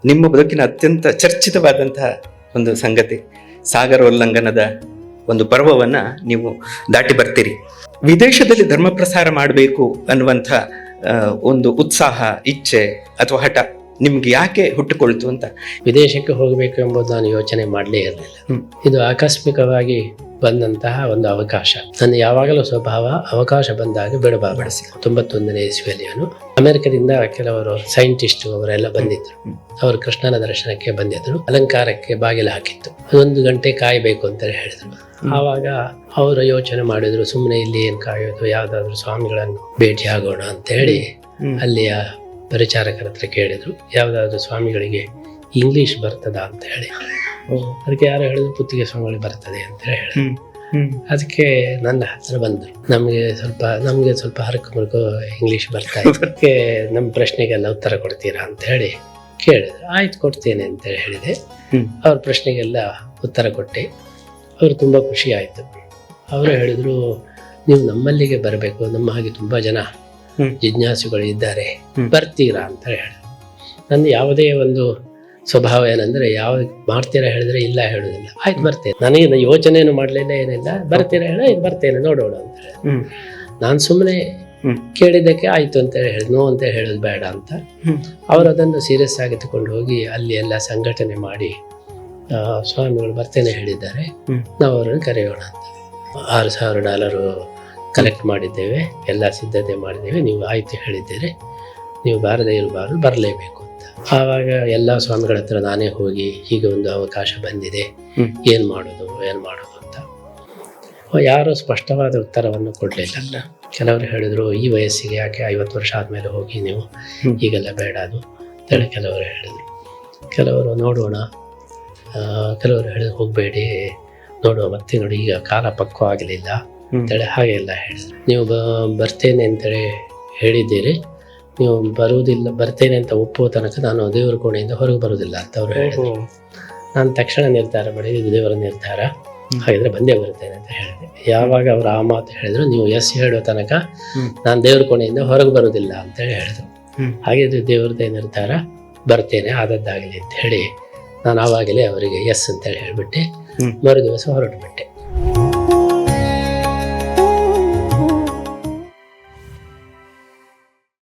ನಿಮ್ಮ ಬದುಕಿನ ಅತ್ಯಂತ ಚರ್ಚಿತವಾದಂತಹ ಒಂದು ಸಂಗತಿ, ಸಾಗರೋಲ್ಲಂಘನದ ಒಂದು ಪರ್ವವನ್ನ ನೀವು ದಾಟಿ ಬರ್ತೀರಿ. ವಿದೇಶದಲ್ಲಿ ಧರ್ಮ ಪ್ರಸಾರ ಮಾಡಬೇಕು ಅನ್ನುವಂಥ ಒಂದು ಉತ್ಸಾಹ, ಇಚ್ಛೆ ಅಥವಾ ಹಠ ನಿಮ್ಗೆ ಯಾಕೆ ಹುಟ್ಟುಕೊಳ್ತು ಅಂತ? ವಿದೇಶಕ್ಕೆ ಹೋಗಬೇಕು ಎಂಬುದು ನಾನು ಯೋಚನೆ ಮಾಡಲೇ ಇರಲಿಲ್ಲ. ಇದು ಆಕಸ್ಮಿಕವಾಗಿ ಬಂದಂತಹ ಒಂದು ಅವಕಾಶ. ನನ್ನ ಯಾವಾಗಲೂ ಸ್ವಭಾವ ಅವಕಾಶ ಬಂದಾಗ ಬಿಡಬಾರದು. 91ನೇ ಇಸ್ವಿಯಲ್ಲಿ ಅಮೆರಿಕದಿಂದ ಕೆಲವರು ಸೈಂಟಿಸ್ಟ್ ಅವರೆಲ್ಲ ಬಂದಿದ್ರು. ಅವರು ಕೃಷ್ಣನ ದರ್ಶನಕ್ಕೆ ಬಂದಿದ್ರು. ಅಲಂಕಾರಕ್ಕೆ ಬಾಗಿಲು ಹಾಕಿತ್ತು. 1 ಗಂಟೆ ಕಾಯಬೇಕು ಅಂತ ಹೇಳಿದ್ರು. ಆವಾಗ ಅವರು ಯೋಚನೆ ಮಾಡಿದ್ರು, ಸುಮ್ಮನೆ ಇಲ್ಲಿ ಏನು ಕಾಯೋದು, ಯಾವ್ದಾದ್ರು ಸ್ವಾಮಿಗಳನ್ನು ಭೇಟಿ ಆಗೋಣ ಅಂತ ಹೇಳಿ ಅಲ್ಲಿಯ ಪರಿಚಾರಕರ ಹತ್ರ ಕೇಳಿದ್ರು, ಯಾವ್ದಾದ್ರು ಸ್ವಾಮಿಗಳಿಗೆ ಇಂಗ್ಲಿಷ್ ಬರ್ತದ ಅಂತ ಹೇಳಿ. ಅದಕ್ಕೆ ಯಾರು ಹೇಳಿದ್ರು, ಪುತ್ತಿಗೆ ಸ್ವಾಮಿಗಳಿಗೆ ಬರ್ತದೆ ಅಂತ ಹೇಳಿ. ಅದಕ್ಕೆ ನನ್ನ ಹತ್ರ ಬಂದರು. ನಮಗೆ ಸ್ವಲ್ಪ ಹರಕು ಮುರುಕು ಇಂಗ್ಲಿಷ್ ಬರ್ತಾ ಇದಕ್ಕೆ ನಮ್ಮ ಪ್ರಶ್ನೆಗೆಲ್ಲ ಉತ್ತರ ಕೊಡ್ತೀರಾ ಅಂತ ಹೇಳಿ ಕೇಳಿದ್ರು. ಆಯ್ತು, ಕೊಡ್ತೇನೆ ಅಂತ ಹೇಳಿದೆ. ಅವ್ರ ಪ್ರಶ್ನೆಗೆಲ್ಲ ಉತ್ತರ ಕೊಟ್ಟೆ. ಅವರು ತುಂಬ ಖುಷಿ ಆಯಿತು. ಅವರು ಹೇಳಿದ್ರು, ನೀವು ನಮ್ಮಲ್ಲಿಗೆ ಬರಬೇಕು, ನಮ್ಮ ಹಾಗೆ ತುಂಬ ಜನ ಜಿಜ್ಞಾಸುಗಳು ಇದ್ದಾರೆ, ಬರ್ತೀರಾ ಅಂತ ಹೇಳಿದ್ರು. ನಂದು ಯಾವುದೇ ಒಂದು ಸ್ವಭಾವ ಏನಂದ್ರೆ, ಯಾವ್ದು ಮಾಡ್ತೀರಾ ಹೇಳಿದ್ರೆ ಇಲ್ಲ ಹೇಳೋದಿಲ್ಲ. ಆಯ್ತು ಬರ್ತೇನೆ, ನನಗೆ ಯೋಚನೆಯನ್ನು ಮಾಡಲಿಲ್ಲ, ಏನಿಲ್ಲ, ಬರ್ತೀರಾ ಹೇಳ ಬರ್ತೇನೆ ನೋಡೋಣ ಅಂತ ಹೇಳಿ. ನಾನು ಸುಮ್ಮನೆ ಕೇಳಿದ್ದಕ್ಕೆ ಆಯ್ತು ಅಂತ ಹೇಳಿ, ನೋ ಅಂತ ಹೇಳೋದು ಬೇಡ ಅಂತ. ಅವರು ಅದನ್ನು ಸೀರಿಯಸ್ ಆಗಿ ತಗೊಂಡು ಹೋಗಿ ಅಲ್ಲಿ ಎಲ್ಲ ಸಂಘಟನೆ ಮಾಡಿ ಸ್ವಾಮಿಗಳು ಬರ್ತೇನೆ ಹೇಳಿದ್ದಾರೆ, ನಾವು ಅವರನ್ನು ಕರೆಯೋಣ ಅಂತ. $6,000 ಕಲೆಕ್ಟ್ ಮಾಡಿದ್ದೇವೆ, ಎಲ್ಲ ಸಿದ್ಧತೆ ಮಾಡಿದ್ದೇವೆ, ನೀವು ಆಯ್ತು ಹೇಳಿದ್ದೀರಿ, ನೀವು ಬಾರದೇ ಇರಬಾರ್ದು, ಬರಲೇಬೇಕು ಅಂತ. ಆವಾಗ ಎಲ್ಲ ಸ್ವಾಮಿಗಳ ಹತ್ರ ನಾನೇ ಹೋಗಿ, ಹೀಗೆ ಒಂದು ಅವಕಾಶ ಬಂದಿದೆ, ಏನು ಮಾಡೋದು ಅಂತ. ಯಾರು ಸ್ಪಷ್ಟವಾದ ಉತ್ತರವನ್ನು ಕೊಡಲಿಲ್ಲ. ಕೆಲವರು ಹೇಳಿದ್ರು, ಈ ವಯಸ್ಸಿಗೆ ಯಾಕೆ, 50 ವರ್ಷ ಆದಮೇಲೆ ಹೋಗಿ ನೀವು, ಈಗೆಲ್ಲ ಬೇಡ ಅದು ಅಂತೇಳಿ ಕೆಲವರು ಹೇಳಿದರು. ಕೆಲವರು ನೋಡೋಣ, ಕೆಲವರು ಹೇಳಿದ್ರು ಹೋಗಬೇಡಿ, ನೋಡುವ ಮತ್ತೆ ನೋಡಿ, ಈಗ ಕಾಲ ಪಕ್ವ ಆಗಲಿಲ್ಲ ಅಂತೇಳಿ ಹಾಗೆಲ್ಲ ಹೇಳಿದ್ರು. ನೀವು ಬರ್ತೇನೆ ಅಂತೇಳಿ ಹೇಳಿದ್ದೀರಿ, ನೀವು ಬರುವುದಿಲ್ಲ, ಬರ್ತೇನೆ ಅಂತ ಒಪ್ಪುವ ತನಕ ನಾನು ದೇವರ ಕೋಣೆಯಿಂದ ಹೊರಗೆ ಬರುವುದಿಲ್ಲ ಅಂತ ಅವರು ಹೇಳಿದರು. ನಾನು ತಕ್ಷಣ ನಿರ್ಧಾರ ಮಾಡಿದೆ, ಇದು ದೇವರ ನಿರ್ಧಾರ, ಹಾಗಿದ್ರೆ ಬಂದೇ ಬರ್ತೇನೆ ಅಂತ ಹೇಳಿದೆ. ಯಾವಾಗ ಅವರು ಆ ಮಾತು ಹೇಳಿದ್ರು, ನೀವು ಎಸ್ ಹೇಳೋ ತನಕ ನಾನು ದೇವ್ರ ಕೋಣೆಯಿಂದ ಹೊರಗೆ ಬರುವುದಿಲ್ಲ ಅಂತೇಳಿ ಹೇಳಿದ್ರು. ಹಾಗಿದ್ರೆ ದೇವ್ರದೇ ನಿರ್ಧಾರ, ಬರ್ತೇನೆ, ಆದದ್ದಾಗಲಿ ಅಂತ ಹೇಳಿ ನಾನು ಆವಾಗಲೇ ಅವರಿಗೆ ಎಸ್ ಅಂತೇಳಿ ಹೇಳಿಬಿಟ್ಟೆ. ಮರು ದಿವಸ ಹೊರಟುಬಿಟ್ಟೆ.